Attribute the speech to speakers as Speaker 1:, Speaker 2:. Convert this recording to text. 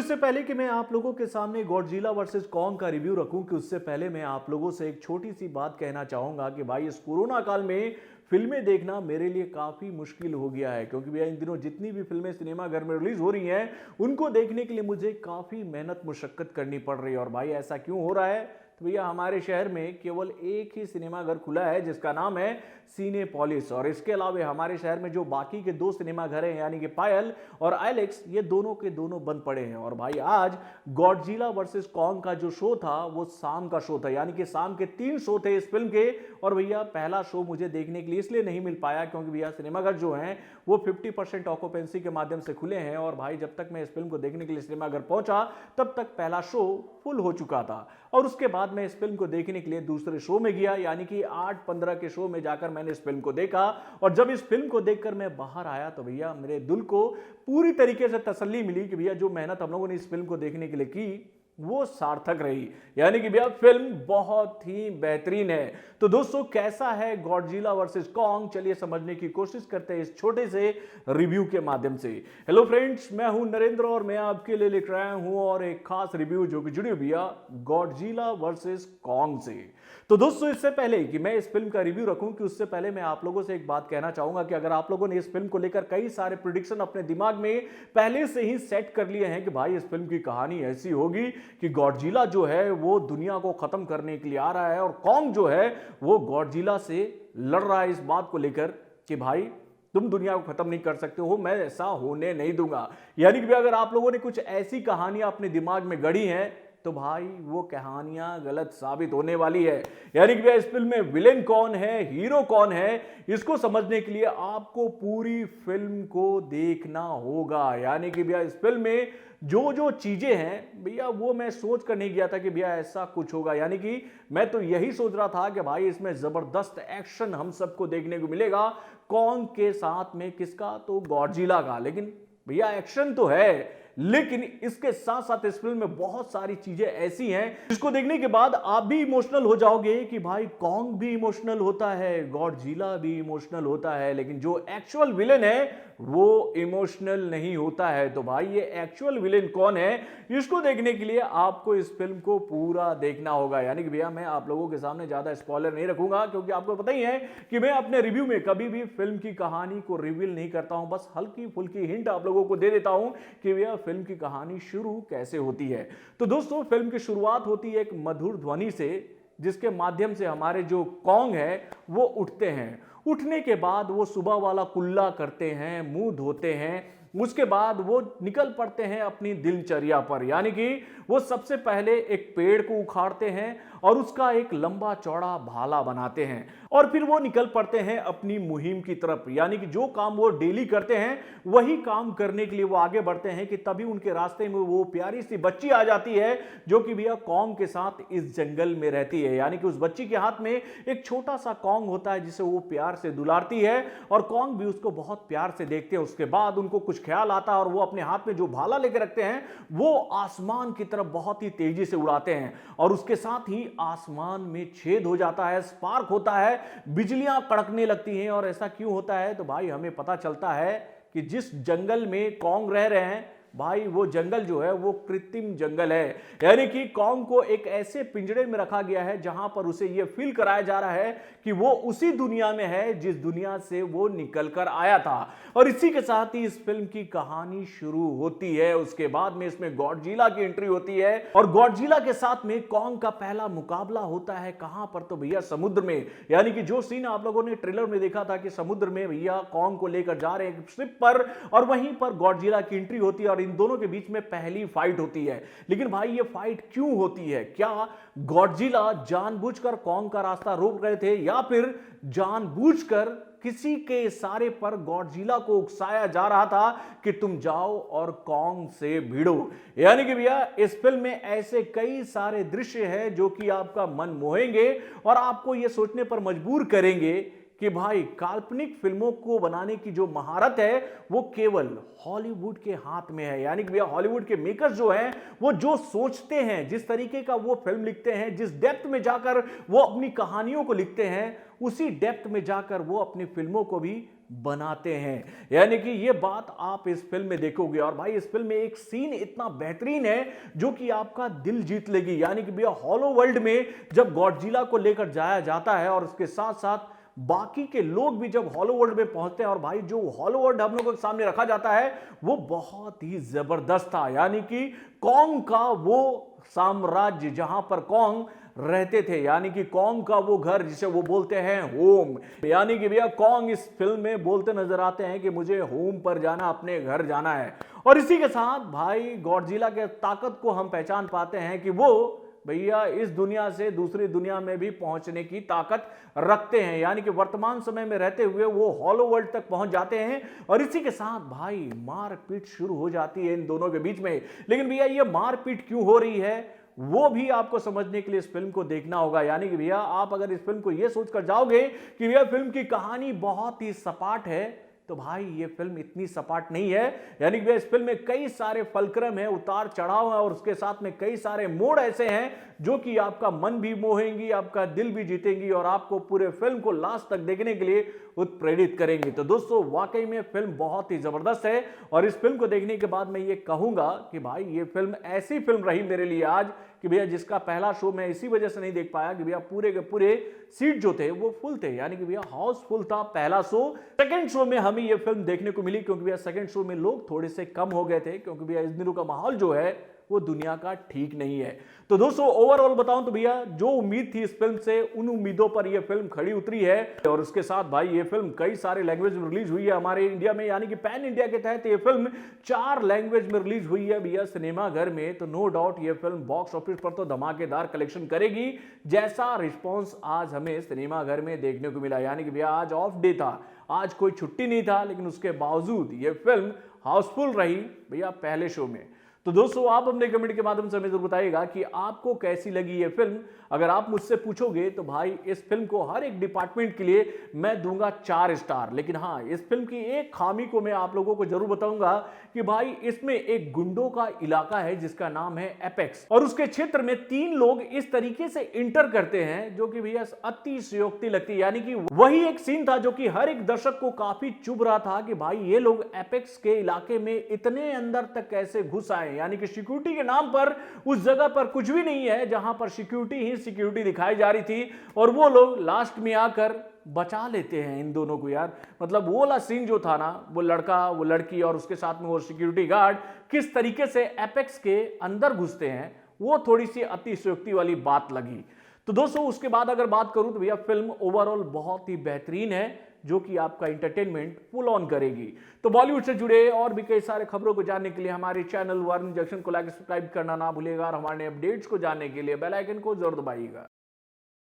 Speaker 1: इससे पहले कि मैं आप लोगों के सामने गॉडजिला वर्सेस कॉन्ग का रिव्यू रखूं कि उससे पहले मैं आप लोगों से एक छोटी सी बात कहना चाहूंगा कि भाई इस कोरोना काल में फिल्में देखना मेरे लिए काफ़ी मुश्किल हो गया है, क्योंकि भैया इन दिनों जितनी भी फिल्में सिनेमा घर में रिलीज हो रही हैं उनको देखने के लिए मुझे काफ़ी मेहनत मुशक्कत करनी पड़ रही है। और भाई ऐसा क्यों हो रहा है? तो भैया हमारे शहर में केवल एक ही सिनेमा घर खुला है जिसका नाम है सिनेपोलिस, और इसके अलावा हमारे शहर में जो बाकी के दो सिनेमा घर हैं यानी कि पायल और आइलेक्स, ये दोनों के दोनों बंद पड़े हैं। और भाई आज गॉडजिला वर्सेस कॉन्ग का जो शो था वो शाम का शो था, यानी कि शाम के 3 शो थे इस फिल्म के। और भैया पहला शो मुझे देखने के लिए इसलिए नहीं मिल पाया क्योंकि भैया सिनेमाघर जो हैं वो 50% ऑक्यूपेंसी के माध्यम से खुले हैं, और भाई जब तक मैं इस फिल्म को देखने के लिए सिनेमाघर पहुंचा तब तक पहला शो फुल हो चुका था। और उसके बाद मैं इस फिल्म को देखने के लिए दूसरे शो में गया, यानी कि 8:15 के शो में जाकर मैंने इस फिल्म को देखा। और जब इस फिल्म को देखकर मैं बाहर आया तो भैया मेरे दिल को पूरी तरीके से तसल्ली मिली कि भैया जो मेहनत हम लोगों ने इस फिल्म को देखने के लिए की वो सार्थक रही, यानी कि भैया फिल्म बहुत ही बेहतरीन है। तो दोस्तों कैसा है गॉडजिला वर्सेस कॉन्ग, चलिए समझने की कोशिश करते हैं इस छोटे से रिव्यू के माध्यम से। हेलो फ्रेंड्स, मैं हूं नरेंद्र और मैं आपके लिए लेकर आया हूं और एक खास रिव्यू जो कि जुड़ी हुई है गॉडजिला वर्सेस कॉन्ग से। तो दोस्तों इससे पहले कि मैं इस फिल्म का रिव्यू रखूं कि उससे पहले मैं आप लोगों से एक बात कहना चाहूंगा कि अगर आप लोगों ने इस फिल्म को लेकर कई सारे प्रेडिक्शन अपने दिमाग में पहले से ही सेट कर लिए हैं कि भाई इस फिल्म की कहानी ऐसी होगी कि गॉडजिला जो है वो दुनिया को खत्म करने के लिए आ रहा है और कॉन्ग जो है वो गॉडजिला से लड़ रहा है इस बात को लेकर कि भाई तुम दुनिया को खत्म नहीं कर सकते हो, मैं ऐसा होने नहीं दूंगा। यानी कि अगर आप लोगों ने कुछ ऐसी कहानियां अपने दिमाग में गढ़ी हैं तो भाई वो कहानियां गलत साबित होने वाली है। यानी कि इस फिल्म में विलेन कौन है, हीरो कौन है, इसको समझने के लिए आपको पूरी फिल्म को देखना होगा। यानी कि भैया इस फिल्म में जो जो चीजें हैं भैया वो मैं सोच कर नहीं गया था कि भैया ऐसा कुछ होगा। यानी कि मैं तो यही सोच रहा था कि भाई इसमें जबरदस्त एक्शन हम सबको देखने को मिलेगा, कॉन्ग के साथ में किसका, तो गॉडजिला का। लेकिन भैया एक्शन तो है, लेकिन इसके साथ साथ इस फिल्म में बहुत सारी चीजें ऐसी हैं जिसको देखने के बाद आप भी इमोशनल हो जाओगे कि भाई कॉन्ग भी इमोशनल होता है, गॉडजिला भी इमोशनल होता है, लेकिन जो एक्चुअल विलेन है वो इमोशनल नहीं होता है। तो भाई ये एक्चुअल विलेन कौन है, इसको देखने के लिए आपको इस फिल्म को पूरा देखना होगा। यानी कि भैया मैं आप लोगों के सामने ज्यादा स्पॉइलर नहीं रखूंगा क्योंकि आपको पता ही है कि मैं अपने रिव्यू में कभी भी फिल्म की कहानी को रिवील नहीं करता हूं, बस हल्की फुल्की हिंट आप लोगों को दे देता हूं कि भैया फिल्म की कहानी शुरू कैसे होती है। तो दोस्तों फिल्म की शुरुआत होती है एक मधुर ध्वनि से, जिसके माध्यम से हमारे जो कॉन्ग है वो उठते हैं। उठने के बाद वो सुबह वाला कुल्ला करते हैं, मुंह धोते हैं, उसके बाद वो निकल पड़ते हैं अपनी दिनचर्या पर। यानी कि वो सबसे पहले एक पेड़ को उखाड़ते हैं और उसका एक लंबा चौड़ा भाला बनाते हैं और फिर वो निकल पड़ते हैं अपनी मुहिम की तरफ। यानी कि जो काम वो डेली करते हैं वही काम करने के लिए वो आगे बढ़ते हैं कि तभी उनके रास्ते में वो प्यारी सी बच्ची आ जाती है जो कि भैया कॉन्ग के साथ इस जंगल में रहती है। यानी कि उस बच्ची के हाथ में एक छोटा सा कॉन्ग होता है जिसे वो प्यार से दुलारती है और कॉन्ग भी उसको बहुत प्यार से देखते हैं। उसके बाद उनको कुछ ख्याल आता है और वो अपने हाथ में जो भाला लेकर रखते हैं वो आसमान की तरफ बहुत ही तेजी से उड़ाते हैं और उसके साथ ही आसमान में छेद हो जाता है, स्पार्क होता है, बिजलियां कड़कने लगती हैं। और ऐसा क्यों होता है तो भाई हमें पता चलता है कि जिस जंगल में कॉन्ग रह रहे हैं भाई वो जंगल जो है वो कृत्रिम जंगल है। यानी कि कॉन्ग को एक ऐसे पिंजरे में रखा गया है जहां पर उसे यह फील कराया जा रहा है कि वो उसी दुनिया में है जिस दुनिया से वो निकल कर आया था। और इसी के साथ ही इस फिल्म की कहानी शुरू होती है। उसके बाद में इसमें गॉडजिला की एंट्री होती है और गॉडजिला के साथ में कॉन्ग का पहला मुकाबला होता है कहां पर, तो भैया समुद्र में। यानी कि जो सीन आप लोगों ने ट्रेलर में देखा था कि समुद्र में भैया कॉन्ग को लेकर जा रहे हैं शिप पर और वहीं पर गॉडजिला की एंट्री होती है और इन दोनों के बीच में पहली फाइट होती है। लेकिन भाई ये फाइट क्यों होती है? क्या गॉडजिला जानबूझकर कॉन्ग का रास्ता रोक रहे थे या फिर जानबूझकर किसी के इशारे पर गॉडजिला को उकसाया जा रहा था कि तुम जाओ और कॉन्ग से भिड़ो? यानी कि भैया इस फिल्म में ऐसे कई सारे दृश्य हैं जो कि आपका मन मोहेंगे और आपको यह सोचने पर मजबूर करेंगे कि भाई काल्पनिक फिल्मों को बनाने की जो महारत है वो केवल हॉलीवुड के हाथ में है। यानी कि भैया हॉलीवुड के मेकर्स जो हैं वो जो सोचते हैं, जिस तरीके का वो फिल्म लिखते हैं, जिस डेप्थ में जाकर वो अपनी कहानियों को लिखते हैं, उसी डेप्थ में जाकर वो अपनी फिल्मों को भी बनाते हैं। यानी कि ये बात आप इस फिल्म में देखोगे। और भाई इस फिल्म में एक सीन इतना बेहतरीन है जो कि आपका दिल जीत लेगी। यानी कि भैया हॉलो वर्ल्ड में जब गॉडजिला को लेकर जाया जाता है और उसके साथ साथ बाकी के लोग भी जब हॉलो वर्ल्ड में पहुंचते हैं, और भाई जो हॉलो वर्ल्ड हम लोगों के सामने रखा जाता है वो बहुत ही जबरदस्त था। यानी कि कॉन्ग का वो साम्राज्य जहां पर कॉन्ग रहते थे, यानी कि कॉन्ग का वो घर जिसे वो बोलते हैं होम। यानी कि भैया कॉन्ग इस फिल्म में बोलते नजर आते हैं कि मुझे होम पर जाना, अपने घर जाना है। और इसी के साथ भाई गॉडजिला के ताकत को हम पहचान पाते हैं कि वो भैया इस दुनिया से दूसरी दुनिया में भी पहुंचने की ताकत रखते हैं। यानी कि वर्तमान समय में रहते हुए वो हॉलो वर्ल्ड तक पहुंच जाते हैं। और इसी के साथ भाई मारपीट शुरू हो जाती है इन दोनों के बीच में। लेकिन भैया ये मारपीट क्यों हो रही है वो भी आपको समझने के लिए इस फिल्म को देखना होगा। यानी कि भैया आप अगर इस फिल्म को ये सोचकर जाओगे कि भैया फिल्म की कहानी बहुत ही सपाट है, तो भाई ये फिल्म इतनी सपाट नहीं है। यानी कि इस फिल्म में कई सारे फलक्रम है, उतार चढ़ाव है, और उसके साथ में कई सारे मोड़ ऐसे हैं जो कि आपका मन भी मोहेंगी, आपका दिल भी जीतेंगी और आपको पूरे फिल्म को लास्ट तक देखने के लिए उत्प्रेरित करेंगी। तो दोस्तों वाकई में फिल्म बहुत ही जबरदस्त है। और इस फिल्म को देखने के बाद मैं ये कहूंगा कि भाई ये फिल्म ऐसी फिल्म रही मेरे लिए आज कि भैया जिसका पहला शो मैं इसी वजह से नहीं देख पाया कि भैया पूरे के पूरे सीट जो थे वो फुल थे। यानी कि भैया हाउसफुल था पहला शो। सेकंड शो में हमें ये फिल्म देखने को मिली क्योंकि भैया सेकंड शो में लोग थोड़े से कम हो गए थे, क्योंकि भैया इस दिनों का माहौल जो है वो दुनिया का ठीक नहीं है। तो दोस्तों ओवरऑल बताऊं तो भैया जो उम्मीद थी इस फिल्म से, उन उम्मीदों पर यह फिल्म खड़ी उतरी है। और उसके साथ भाई ये फिल्म कई सारे लैंग्वेज में रिलीज हुई है हमारे इंडिया में। यानी कि पैन इंडिया के तहत ये फिल्म 4 लैंग्वेज में रिलीज हुई है भैया सिनेमाघर में। तो नो डाउट ये फिल्म बॉक्स ऑफिस पर तो धमाकेदार कलेक्शन करेगी, जैसा रिस्पॉन्स आज हमें सिनेमाघर में देखने को मिला। यानी कि भैया आज ऑफ डे था, आज कोई छुट्टी नहीं था, लेकिन उसके बावजूद ये फिल्म हाउसफुल रही भैया पहले शो में। तो दोस्तों आप अपने कमेंट के माध्यम से हमें जरूर बताइएगा कि आपको कैसी लगी ये फिल्म। अगर आप मुझसे पूछोगे तो भाई इस फिल्म को हर एक डिपार्टमेंट के लिए मैं दूंगा 4 स्टार। लेकिन हाँ, इस फिल्म की एक खामी को मैं आप लोगों को जरूर बताऊंगा कि भाई इसमें एक गुंडों का इलाका है जिसका नाम है एपेक्स, और उसके क्षेत्र में 3 लोग इस तरीके से इंटर करते हैं जो कि भैया अतिशयोक्ति लगती है। यानी कि वही एक सीन था जो कि हर एक दर्शक को काफी चुभ रहा था कि भाई ये लोग एपेक्स के इलाके में इतने अंदर तक कैसे घुस आए। यानी कि सिक्योरिटी के नाम पर उस जगह पर कुछ भी नहीं है जहां पर सिक्योरिटी ही सिक्योरिटी दिखाई जा रही थी, और वो लोग लास्ट में आकर बचा लेते हैं इन दोनों को। यार मतलब वो वाला सीन जो था ना, वो लड़का, वो लड़की और उसके साथ में वो सिक्योरिटी गार्ड किस तरीके से एपेक्स के अंदर घुसते हैं, वो थोड़ी सी अतिशयोक्ति वाली बात लगी। तो दोस्तों उसके बाद अगर बात करूं तो भैया फिल्म ओवरऑल बहुत ही बेहतरीन है जो कि आपका एंटरटेनमेंट फुल ऑन करेगी। तो बॉलीवुड से जुड़े और भी कई सारे खबरों को जानने के लिए हमारे चैनल वार्निंग जंक्शन को लाइक सब्सक्राइब करना ना भूलिएगा, और हमारे अपडेट्स को जानने के लिए बेल आइकन को जरूर दबाइएगा।